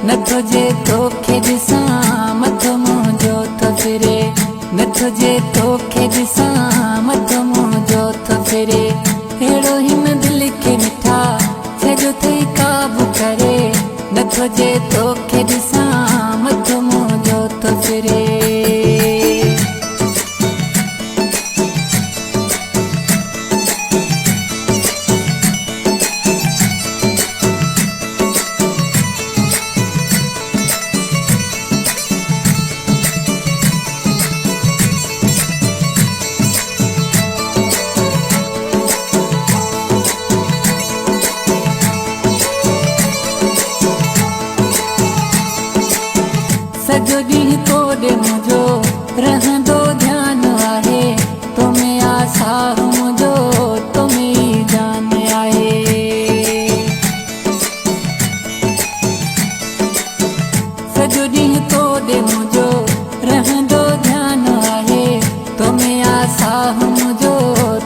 नथो जे तोखे ॾिसां मथो मुंहिंजो थो फिरे, नथो जे तोखे ॾिसां मथो मुंहिंजो थो फिरे। अहिड़ो हिन दिलि खे मिठा सॼो थई काबू करे, नथो जे तोखे ॾिसां मथो मुंहिंजो थो फिरे। सॼो ॾींहुं तोॾे मुंहिंजो रहंदो ध्यानु आहे, तोमें आसाह मुंहिंजो तोमें ई जान आहे। सॼो ॾींहुं तोॾे मुंहिंजो रहंदो ध्यानु आहे, तोमें आसाह मुंहिंजो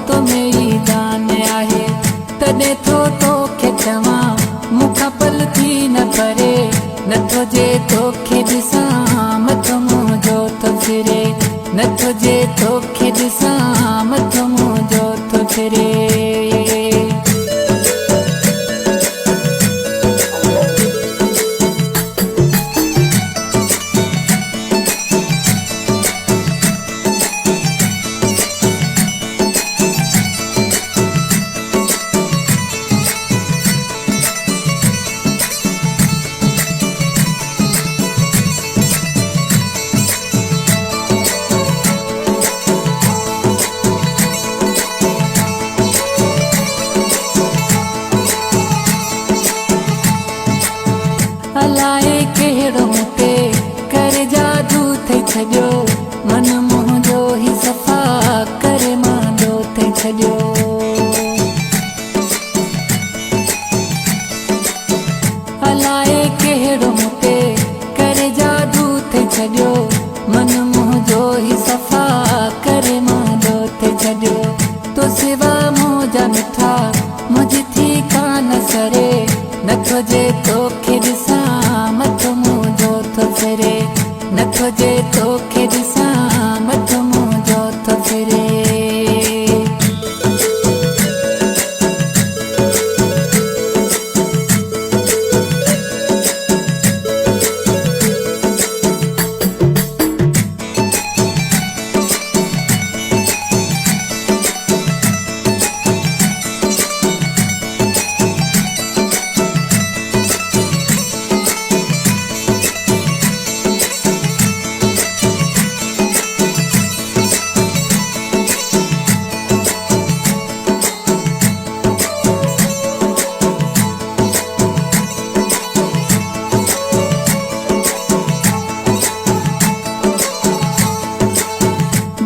तोमें ई जान आहे। तॾहिं थो तोखे चवां मूंखां पल थी न परे, नथो जे तोखे ॾिसां मथो मुंहिंजो थो फिरे, नथो जे तोखे ॾिसां मथो मुंहिंजो थो फिरे। अलाए कहिड़ो मूंते करे जादू थई छॾियो, मन मुंहिंजो ई सफ़ा करे मांडो थई छॾियो। अलाए कहिड़ो मूंते करे जादू थई छॾियो, मन मुंहिंजो ई सफ़ा करे मांडो थई छॾियो। तो सिवा मुंहिंजा मिठा मुंहिंजी थी कान सरे, नथो जे तोखे ॾिसां मथो मुंहिंजो थो फिरे, नथो जे तोखे ॾिसां मथो मुंहिंजो थो फिरे।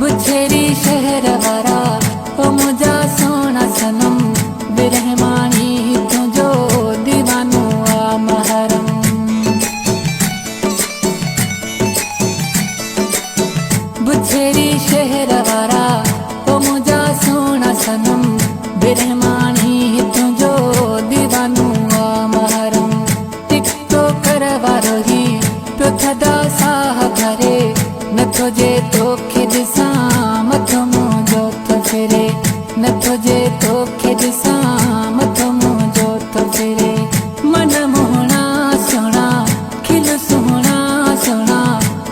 बुछेरी शहर वारा ओ मुंहिंजा सोना सनम, बिरहमानी तुंहिंजो दीवानो आ महरम। बुछेरी शहर वारा ओ मुंहिंजा सोना सनम, बिरहमानी तुंहिंजो दीवानो आ महरम। टिकटो कर वारो ही पियो थदा साह भरे, नथो जे तोखे ॾिसां मथो मुंहिंजो थो फिरे, नथो जे तोखे ॾिसां मथो मुंहिंजो थो फिरे। मन मोहणा सोहणा खिल सुहिणा सुहिणा,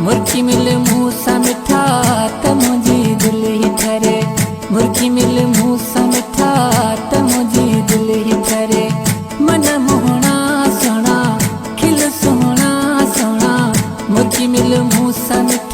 मुर्की मिल मूं सां मिठा त मुंहिंजी दिलि ई ठरे, मुर्की मिल मूं सां मिठा त मुंहिंजी दिलि ई ठरे। मन मोहणा सोहणा खिल सुहिणा सुहिणा, मुर्की मिल मूं सां मिठा